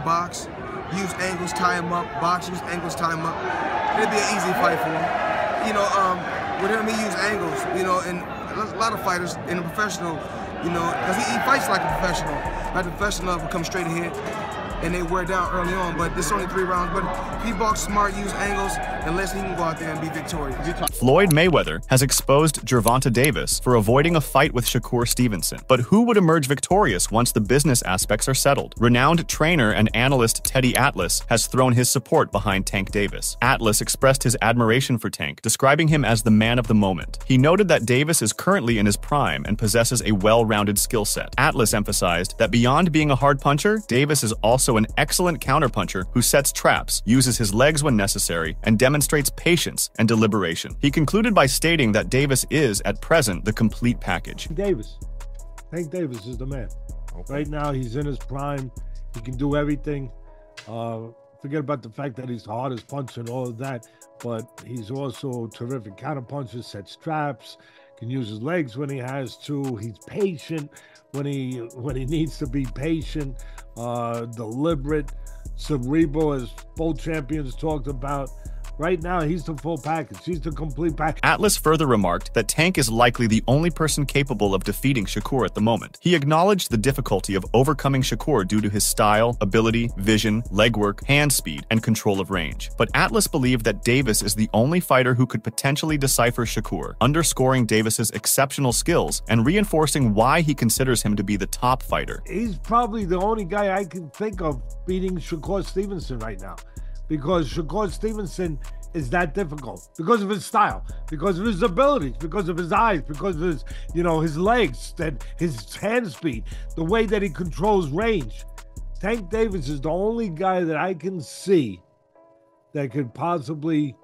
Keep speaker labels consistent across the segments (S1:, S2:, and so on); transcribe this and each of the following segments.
S1: box, use angles, tie him up, box, use angles, tie him up. It'd be an easy fight for him. You know, with him, he use angles, you know, and a lot of fighters in a professional, you know, because he fights like a professional. Like a professional will come straight ahead and they wear down early on, but it's only 3 rounds. But if he box smart, use angles, unless he can go out there and be victorious.
S2: Floyd Mayweather has exposed Gervonta Davis for avoiding a fight with Shakur Stevenson. But who would emerge victorious once the business aspects are settled? Renowned trainer and analyst Teddy Atlas has thrown his support behind Tank Davis. Atlas expressed his admiration for Tank, describing him as the man of the moment. He noted that Davis is currently in his prime and possesses a well-rounded skill set. Atlas emphasized that beyond being a hard puncher, Davis is also an excellent counterpuncher who sets traps, uses his legs when necessary, and demonstrates patience and deliberation. He concluded by stating that Davis is, at present, the complete package.
S3: Tank Davis is the man. Okay. Right now, he's in his prime. He can do everything. Forget about the fact that he's the hardest puncher and all of that, but he's also a terrific counterpuncher, sets traps, can use his legs when he has to. He's patient when he needs to be patient, deliberate, cerebral, as both champions talked about. Right now, he's the full package. He's the complete package.
S2: Atlas further remarked that Tank is likely the only person capable of defeating Shakur at the moment. He acknowledged the difficulty of overcoming Shakur due to his style, ability, vision, legwork, hand speed, and control of range. But Atlas believed that Davis is the only fighter who could potentially decipher Shakur, underscoring Davis's exceptional skills and reinforcing why he considers him to be the top fighter.
S3: He's probably the only guy I can think of beating Shakur Stevenson right now, because Shakur Stevenson is that difficult because of his style, because of his abilities, because of his eyes, because of his, his legs, that his hand speed, the way that he controls range. Tank Davis is the only guy that I can see that could possibly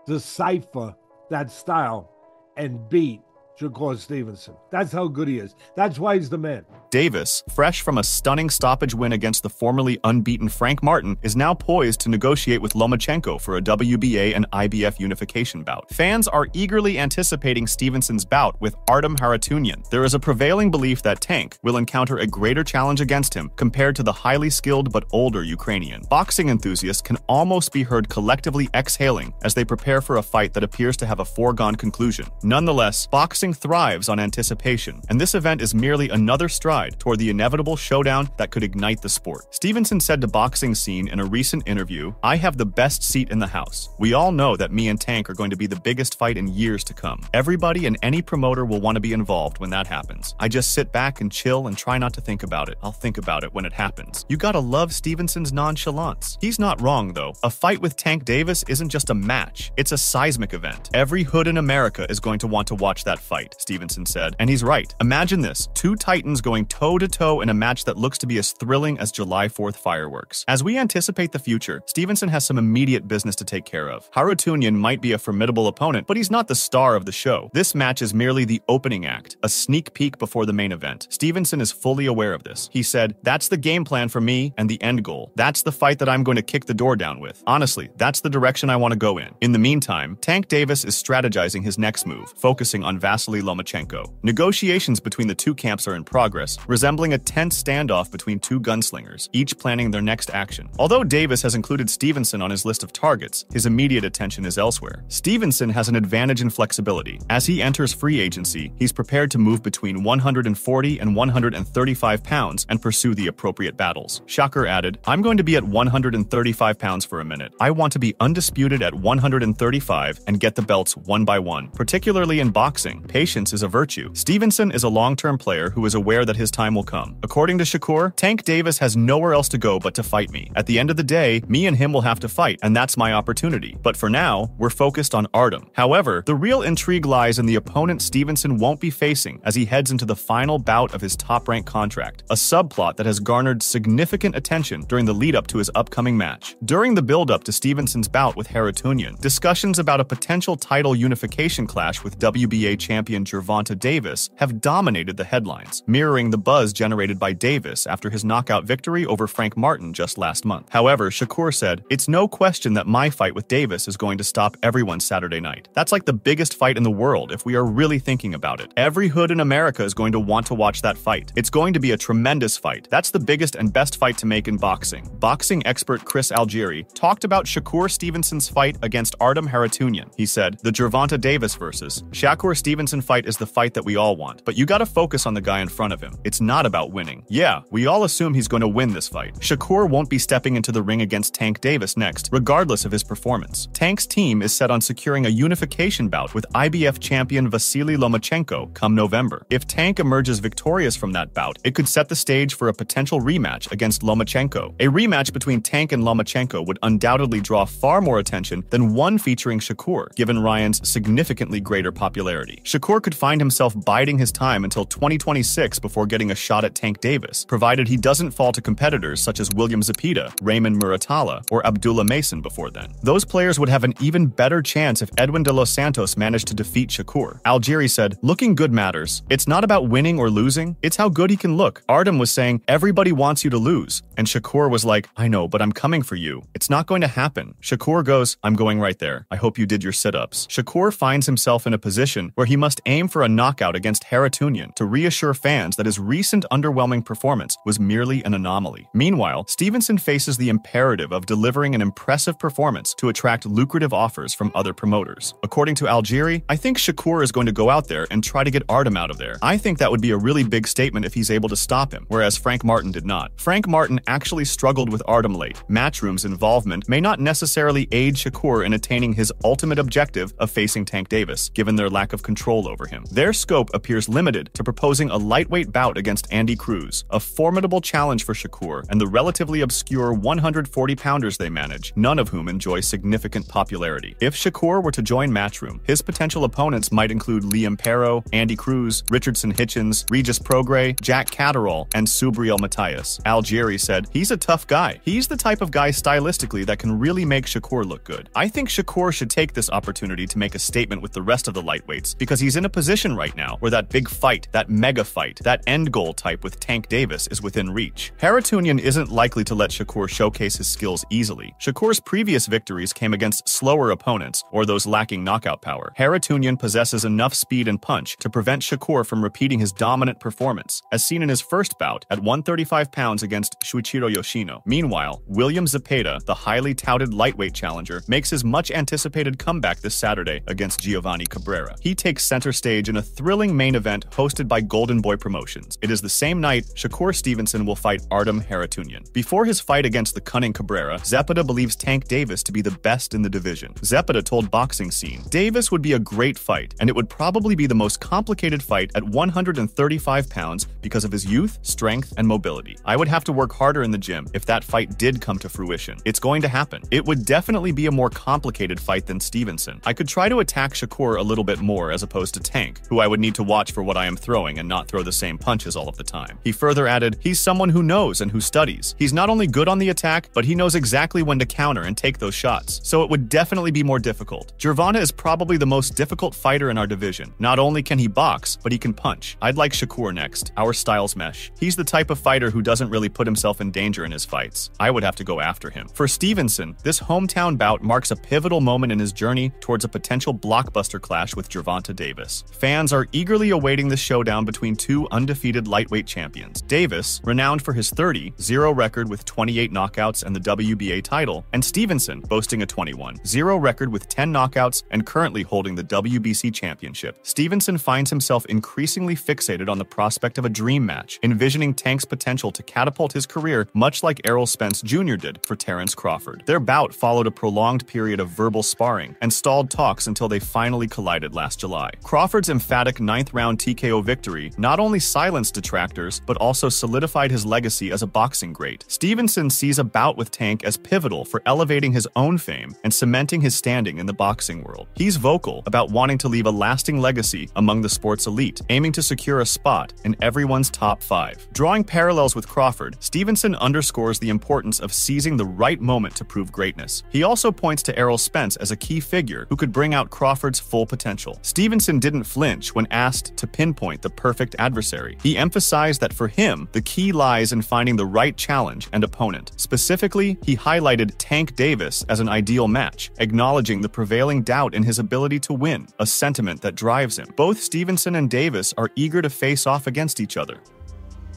S3: decipher that style and beat Shakur Stevenson. That's how good he is. That's why he's the man.
S2: Davis, fresh from a stunning stoppage win against the formerly unbeaten Frank Martin, is now poised to negotiate with Lomachenko for a WBA and IBF unification bout. Fans are eagerly anticipating Stevenson's bout with Artem Harutyunyan. There is a prevailing belief that Tank will encounter a greater challenge against him compared to the highly skilled but older Ukrainian. Boxing enthusiasts can almost be heard collectively exhaling as they prepare for a fight that appears to have a foregone conclusion. Nonetheless, boxing thrives on anticipation, and this event is merely another stride toward the inevitable showdown that could ignite the sport. Stevenson said to Boxing Scene in a recent interview, "I have the best seat in the house. We all know that me and Tank are going to be the biggest fight in years to come. Everybody and any promoter will want to be involved when that happens. I just sit back and chill and try not to think about it. I'll think about it when it happens." You gotta love Stevenson's nonchalance. He's not wrong, though. A fight with Tank Davis isn't just a match. It's a seismic event. Every hood in America is going to want to watch that fight, Stevenson said. And he's right. Imagine this, 2 titans going toe-to-toe in a match that looks to be as thrilling as July 4th fireworks. As we anticipate the future, Stevenson has some immediate business to take care of. Harutyunyan might be a formidable opponent, but he's not the star of the show. This match is merely the opening act, a sneak peek before the main event. Stevenson is fully aware of this. He said, "That's the game plan for me and the end goal. That's the fight that I'm going to kick the door down with. Honestly, that's the direction I want to go in." In the meantime, Tank Davis is strategizing his next move, focusing on Vasily Lomachenko. Negotiations between the two camps are in progress, resembling a tense standoff between 2 gunslingers, each planning their next action. Although Davis has included Stevenson on his list of targets, his immediate attention is elsewhere. Stevenson has an advantage in flexibility. As he enters free agency, he's prepared to move between 140 and 135 pounds and pursue the appropriate battles. Shakur added, "I'm going to be at 135 pounds for a minute. I want to be undisputed at 135 and get the belts one by one. Particularly in boxing, patience is a virtue." Stevenson is a long-term player who is aware that his time will come. According to Shakur, Tank Davis has nowhere else to go but to fight me. At the end of the day, me and him will have to fight, and that's my opportunity. But for now, we're focused on Artem. However, the real intrigue lies in the opponent Stevenson won't be facing as he heads into the final bout of his top-ranked contract, a subplot that has garnered significant attention during the lead-up to his upcoming match. During the build-up to Stevenson's bout with Harutyunyan, discussions about a potential title unification clash with WBA champion champion Gervonta Davis have dominated the headlines, mirroring the buzz generated by Davis after his knockout victory over Frank Martin just last month. However, Shakur said, "It's no question that my fight with Davis is going to stop everyone Saturday night. That's like the biggest fight in the world if we are really thinking about it. Every hood in America is going to want to watch that fight. It's going to be a tremendous fight. That's the biggest and best fight to make in boxing." Boxing expert Chris Algieri talked about Shakur Stevenson's fight against Artem Harutyunyan. He said, "The Gervonta Davis versus Shakur Stevenson fight is the fight that we all want, but you gotta focus on the guy in front of him. It's not about winning. Yeah, we all assume he's going to win this fight. Shakur won't be stepping into the ring against Tank Davis next, regardless of his performance. Tank's team is set on securing a unification bout with IBF champion Vasily Lomachenko come November. If Tank emerges victorious from that bout, it could set the stage for a potential rematch against Lomachenko. A rematch between Tank and Lomachenko would undoubtedly draw far more attention than one featuring Shakur, given Ryan's significantly greater popularity. Shakur could find himself biding his time until 2026 before getting a shot at Tank Davis, provided he doesn't fall to competitors such as William Zepeda, Raymond Muratalla, or Abdullah Mason before then. Those players would have an even better chance if Edwin de los Santos managed to defeat Shakur. Algieri said, "Looking good matters. It's not about winning or losing, it's how good he can look." Artem was saying, "Everybody wants you to lose." And Shakur was like, "I know, but I'm coming for you. It's not going to happen." Shakur goes, "I'm going right there. I hope you did your sit-ups." Shakur finds himself in a position where he must aim for a knockout against Harutyunyan to reassure fans that his recent underwhelming performance was merely an anomaly. Meanwhile, Stevenson faces the imperative of delivering an impressive performance to attract lucrative offers from other promoters. According to Algieri, "I think Shakur is going to go out there and try to get Artem out of there. I think that would be a really big statement if he's able to stop him, whereas Frank Martin did not. Frank Martin actually struggled with Artem late. Matchroom's involvement may not necessarily aid Shakur in attaining his ultimate objective of facing Tank Davis, given their lack of control over him. Their scope appears limited to proposing a lightweight bout against Andy Cruz, a formidable challenge for Shakur, and the relatively obscure 140-pounders they manage, none of whom enjoy significant popularity. If Shakur were to join Matchroom, his potential opponents might include Liam Perro, Andy Cruz, Richardson Hitchens, Regis Prograis, Jack Catterall, and Subriel Matias. Algieri said, "He's a tough guy. He's the type of guy stylistically that can really make Shakur look good. I think Shakur should take this opportunity to make a statement with the rest of the lightweights because he's in a position right now where that big fight, that mega fight, that end goal type with Tank Davis is within reach." Harutyunyan isn't likely to let Shakur showcase his skills easily. Shakur's previous victories came against slower opponents or those lacking knockout power. Harutyunyan possesses enough speed and punch to prevent Shakur from repeating his dominant performance, as seen in his first bout at 135 pounds against Shuichiro Yoshino. Meanwhile, William Zepeda, the highly touted lightweight challenger, makes his much-anticipated comeback this Saturday against Giovanni Cabrera. He takes center stage in a thrilling main event hosted by Golden Boy Promotions. It is the same night Shakur Stevenson will fight Artem Harutyunyan. Before his fight against the cunning Cabrera, Zepeda believes Tank Davis to be the best in the division. Zepeda told Boxing Scene, "Davis would be a great fight, and it would probably be the most complicated fight at 135 pounds because of his youth, strength, and mobility. I would have to work harder in the gym if that fight did come to fruition. It's going to happen. It would definitely be a more complicated fight than Stevenson. I could try to attack Shakur a little bit more as opposed to Tank, who I would need to watch for what I am throwing and not throw the same punches all of the time." He further added, "He's someone who knows and who studies. He's not only good on the attack, but he knows exactly when to counter and take those shots. So it would definitely be more difficult. Gervonta is probably the most difficult fighter in our division. Not only can he box, but he can punch. I'd like Shakur next. Our styles mesh. He's the type of fighter who doesn't really put himself in danger in his fights. I would have to go after him." For Stevenson, this hometown bout marks a pivotal moment in his journey towards a potential blockbuster clash with Gervonta Davis. Fans are eagerly awaiting the showdown between two undefeated lightweight champions. Davis, renowned for his 30-0 record with 28 knockouts and the WBA title, and Stevenson, boasting a 21-0 record with 10 knockouts and currently holding the WBC championship. Stevenson finds himself increasingly fixated on the prospect of a dream match, envisioning Tank's potential to catapult his career much like Errol Spence Jr. did for Terence Crawford. Their bout followed a prolonged period of verbal sparring and stalled talks until they finally collided last July. Crawford's emphatic ninth-round TKO victory not only silenced detractors, but also solidified his legacy as a boxing great. Stevenson sees a bout with Tank as pivotal for elevating his own fame and cementing his standing in the boxing world. He's vocal about wanting to leave a lasting legacy among the sport's elite, aiming to secure a spot in everyone's top 5. Drawing parallels with Crawford, Stevenson underscores the importance of seizing the right moment to prove greatness. He also points to Errol Spence as a key figure who could bring out Crawford's full potential. Stevenson Stevenson didn't flinch when asked to pinpoint the perfect adversary. He emphasized that for him, the key lies in finding the right challenge and opponent. Specifically, he highlighted Tank Davis as an ideal match, acknowledging the prevailing doubt in his ability to win, a sentiment that drives him. Both Stevenson and Davis are eager to face off against each other.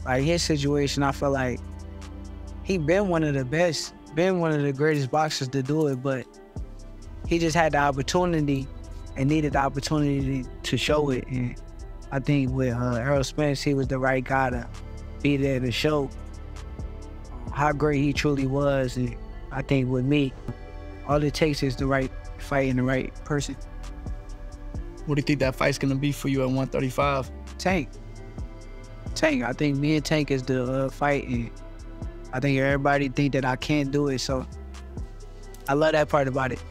S4: Like his situation, I feel like he been one of the best, been one of the greatest boxers to do it, but he just had the opportunity and needed the opportunity to show it. And I think with Errol Spence, he was the right guy to be there to show how great he truly was. And I think with me, all it takes is the right fight and the right person.
S5: What do you think that fight's gonna be for you at 135?
S4: Tank. I think me and Tank is the fight, and I think everybody think that I can't do it, so I love that part about it.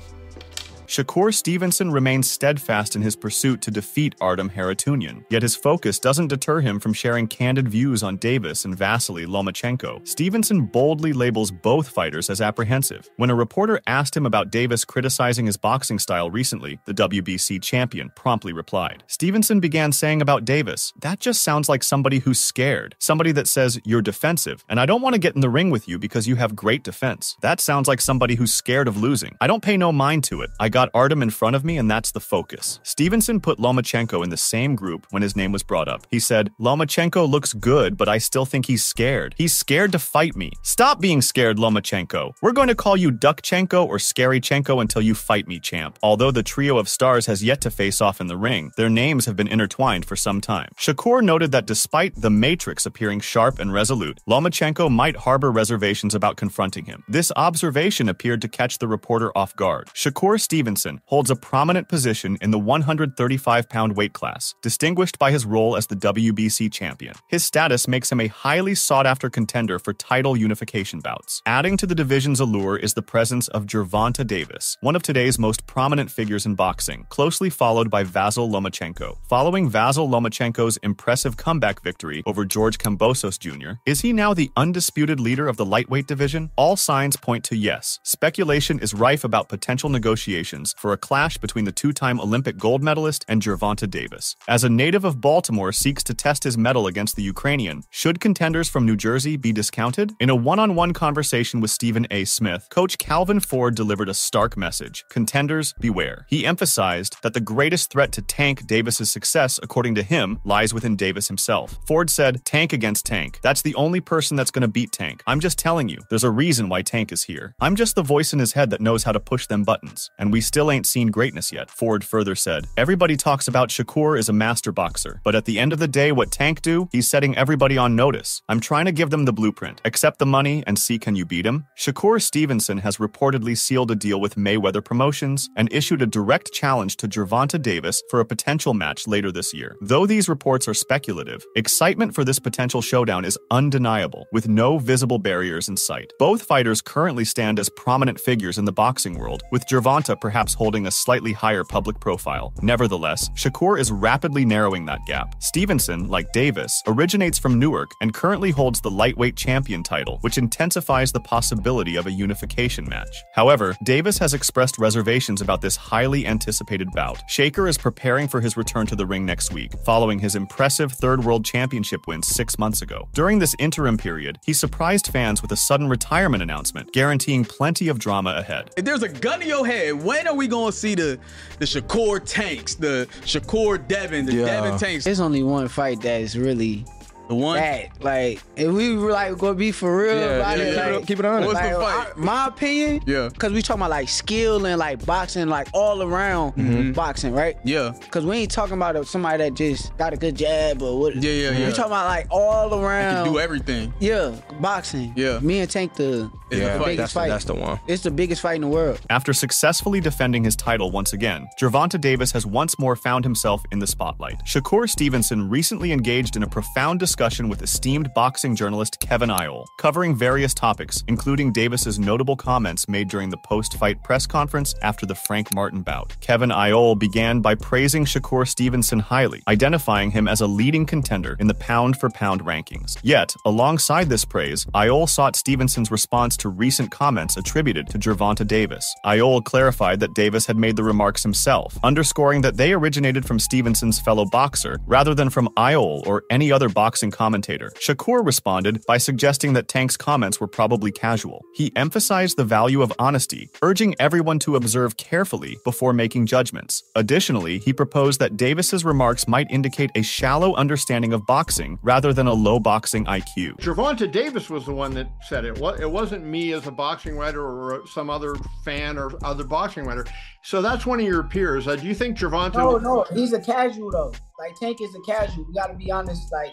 S2: Shakur Stevenson remains steadfast in his pursuit to defeat Artem Harutyunyan, yet his focus doesn't deter him from sharing candid views on Davis and Vasily Lomachenko. Stevenson boldly labels both fighters as apprehensive. When a reporter asked him about Davis criticizing his boxing style recently, the WBC champion promptly replied. Stevenson began saying about Davis, "That just sounds like somebody who's scared, somebody that says you're defensive, and I don't want to get in the ring with you because you have great defense. That sounds like somebody who's scared of losing. I don't pay no mind to it. I got Artem in front of me, and that's the focus." Stevenson put Lomachenko in the same group when his name was brought up. He said, "Lomachenko looks good, but I still think he's scared. He's scared to fight me. Stop being scared, Lomachenko. We're going to call you Duckchenko or Scarychenko until you fight me, champ." Although the trio of stars has yet to face off in the ring, their names have been intertwined for some time. Shakur noted that despite the Matrix appearing sharp and resolute, Lomachenko might harbor reservations about confronting him. This observation appeared to catch the reporter off guard. Shakur Stevenson holds a prominent position in the 135-pound weight class, distinguished by his role as the WBC champion. His status makes him a highly sought-after contender for title unification bouts. Adding to the division's allure is the presence of Gervonta Davis, one of today's most prominent figures in boxing, closely followed by Vasyl Lomachenko. Following Vasyl Lomachenko's impressive comeback victory over George Kambosos Jr., is he now the undisputed leader of the lightweight division? All signs point to yes. Speculation is rife about potential negotiations for a clash between the two-time Olympic gold medalist and Gervonta Davis. As a native of Baltimore seeks to test his mettle against the Ukrainian, should contenders from New Jersey be discounted? In a one-on-one conversation with Stephen A. Smith, Coach Calvin Ford delivered a stark message: contenders, beware. He emphasized that the greatest threat to Tank Davis's success, according to him, lies within Davis himself. Ford said, "Tank against Tank. That's the only person that's going to beat Tank. I'm just telling you, there's a reason why Tank is here. I'm just the voice in his head that knows how to push them buttons, and we still ain't seen greatness yet." Ford further said, "Everybody talks about Shakur as a master boxer, but at the end of the day, what Tank do? He's setting everybody on notice. I'm trying to give them the blueprint. Accept the money and see can you beat him?" Shakur Stevenson has reportedly sealed a deal with Mayweather Promotions and issued a direct challenge to Gervonta Davis for a potential match later this year. Though these reports are speculative, excitement for this potential showdown is undeniable, with no visible barriers in sight. Both fighters currently stand as prominent figures in the boxing world, with Gervonta perhaps holding a slightly higher public profile. Nevertheless, Shakur is rapidly narrowing that gap. Stevenson, like Davis, originates from Newark and currently holds the lightweight champion title, which intensifies the possibility of a unification match. However, Davis has expressed reservations about this highly anticipated bout. Shakur is preparing for his return to the ring next week, following his impressive third world championship win 6 months ago. During this interim period, he surprised fans with a sudden retirement announcement, guaranteeing plenty of drama ahead.
S5: If there's a gun to your head, when are we gonna see the Shakur Tanks, the Shakur Devin, the Devin Tanks?
S4: There's only one fight that is really
S5: the one
S4: that, like, if we were like gonna be for real about it, like,
S6: keep it on.
S5: What's
S4: like,
S5: the fight?
S4: my opinion, because we talking about like skill and like boxing, like all around boxing, right?
S5: Yeah.
S4: Because we ain't talking about somebody that just got a good jab or what.
S5: Yeah.
S4: We talking about like all around.
S5: Can do everything.
S4: Yeah, boxing.
S5: Yeah.
S4: Me and Tank the biggest fight.
S6: That's the one.
S4: It's the biggest fight in the world.
S2: After successfully defending his title once again, Gervonta Davis has once more found himself in the spotlight. Shakur Stevenson recently engaged in a profound discussion discussion with esteemed boxing journalist Kevin Iole, covering various topics, including Davis's notable comments made during the post-fight press conference after the Frank Martin bout. Kevin Iole began by praising Shakur Stevenson highly, identifying him as a leading contender in the pound-for-pound rankings. Yet, alongside this praise, Iole sought Stevenson's response to recent comments attributed to Gervonta Davis. Iole clarified that Davis had made the remarks himself, underscoring that they originated from Stevenson's fellow boxer rather than from Iole or any other boxing commentator. Shakur responded by suggesting that Tank's comments were probably casual. He emphasized the value of honesty, urging everyone to observe carefully before making judgments. Additionally, he proposed that Davis's remarks might indicate a shallow understanding of boxing rather than a low boxing IQ.
S6: Gervonta Davis was the one that said it. It wasn't me as a boxing writer or some other fan or other boxing writer. So that's one of your peers. Do you think Gervonta?
S7: No, he's a casual though. Like Tank is a casual. We got to be honest. Like,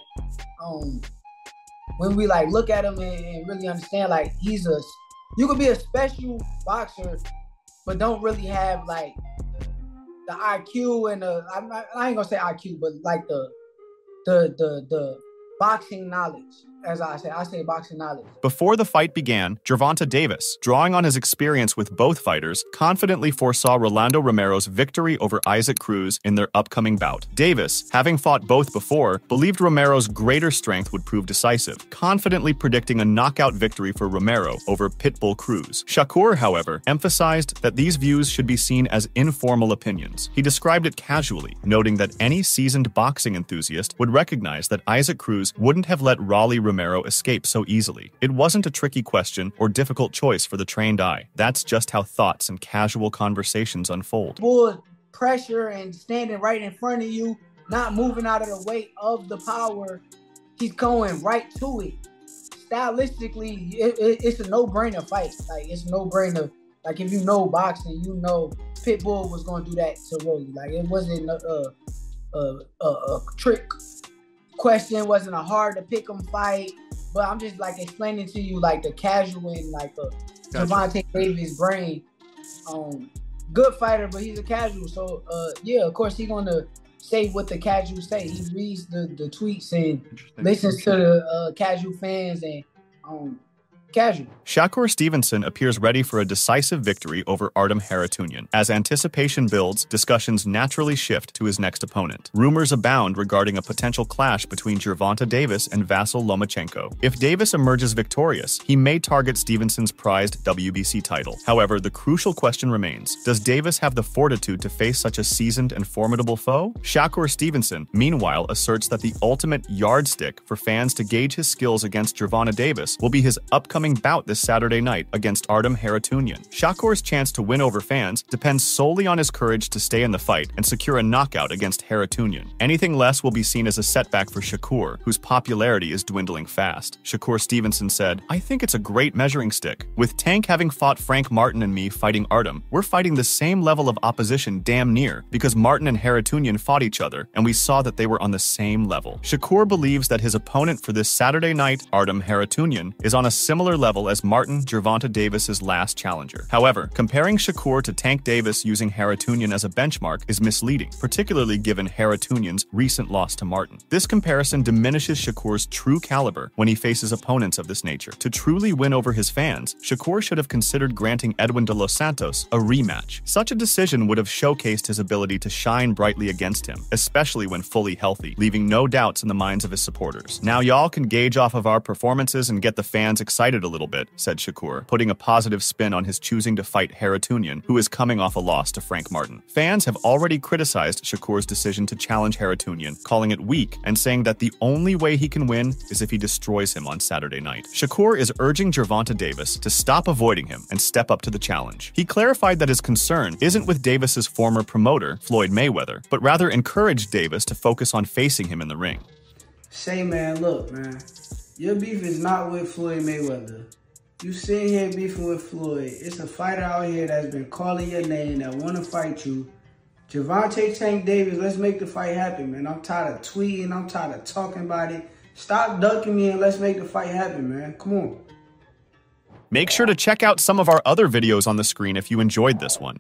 S7: when we like look at him and really understand, like you could be a special boxer, but don't really have like the IQ and I ain't gonna say IQ, but like the boxing knowledge. As I say boxing knowledge.
S2: Before the fight began, Gervonta Davis, drawing on his experience with both fighters, confidently foresaw Rolando Romero's victory over Isaac Cruz in their upcoming bout. Davis, having fought both before, believed Romero's greater strength would prove decisive, confidently predicting a knockout victory for Romero over Pitbull Cruz. Shakur, however, emphasized that these views should be seen as informal opinions. He described it casually, noting that any seasoned boxing enthusiast would recognize that Isaac Cruz wouldn't have let Raleigh Romero escape so easily. It wasn't a tricky question or difficult choice for the trained eye. That's just how thoughts and casual conversations unfold.
S7: Full pressure and standing right in front of you, not moving out of the way of the power. He's going right to it. Stylistically, it's a no-brainer fight. Like, it's a no-brainer. Like, if you know boxing, you know Pitbull was going to do that to Rolly. Like, it wasn't a trick question, wasn't a hard to pick 'em fight, but I'm just like explaining to you like the casual and like the Gervonta Davis brain. Good fighter, but he's a casual. So yeah, of course he's gonna say what the casuals say. He reads the tweets and listens to the casual fans and casual.
S2: Shakur Stevenson appears ready for a decisive victory over Artem Harutyunyan. As anticipation builds, discussions naturally shift to his next opponent. Rumors abound regarding a potential clash between Gervonta Davis and Vasyl Lomachenko. If Davis emerges victorious, he may target Stevenson's prized WBC title. However, the crucial question remains, does Davis have the fortitude to face such a seasoned and formidable foe? Shakur Stevenson, meanwhile, asserts that the ultimate yardstick for fans to gauge his skills against Gervonta Davis will be his upcoming bout this Saturday night against Artem Harutyunyan. Shakur's chance to win over fans depends solely on his courage to stay in the fight and secure a knockout against Harutyunyan. Anything less will be seen as a setback for Shakur, whose popularity is dwindling fast. Shakur Stevenson said, "I think it's a great measuring stick. With Tank having fought Frank Martin and me fighting Artem, we're fighting the same level of opposition damn near, because Martin and Harutyunyan fought each other, and we saw that they were on the same level." Shakur believes that his opponent for this Saturday night, Artem Harutyunyan, is on a similar level as Martin Gervonta Davis's last challenger. However, comparing Shakur to Tank Davis using Harutyunyan as a benchmark is misleading, particularly given Harutyunyan's recent loss to Martin. This comparison diminishes Shakur's true caliber when he faces opponents of this nature. To truly win over his fans, Shakur should have considered granting Edwin de los Santos a rematch. Such a decision would have showcased his ability to shine brightly against him, especially when fully healthy, leaving no doubts in the minds of his supporters. "Now y'all can gauge off of our performances and get the fans excited a little bit," said Shakur, putting a positive spin on his choosing to fight Harutyunyan, who is coming off a loss to Frank Martin. Fans have already criticized Shakur's decision to challenge Harutyunyan, calling it weak and saying that the only way he can win is if he destroys him on Saturday night. Shakur is urging Gervonta Davis to stop avoiding him and step up to the challenge. He clarified that his concern isn't with Davis's former promoter, Floyd Mayweather, but rather encouraged Davis to focus on facing him in the ring.
S8: Say, man, look, man, your beef is not with Floyd Mayweather. You sitting here beefing with Floyd. It's a fighter out here that's been calling your name that want to fight you. Gervonta Tank Davis, let's make the fight happen, man. I'm tired of tweeting. I'm tired of talking about it. Stop ducking me and let's make the fight happen, man. Come on.
S2: Make sure to check out some of our other videos on the screen if you enjoyed this one.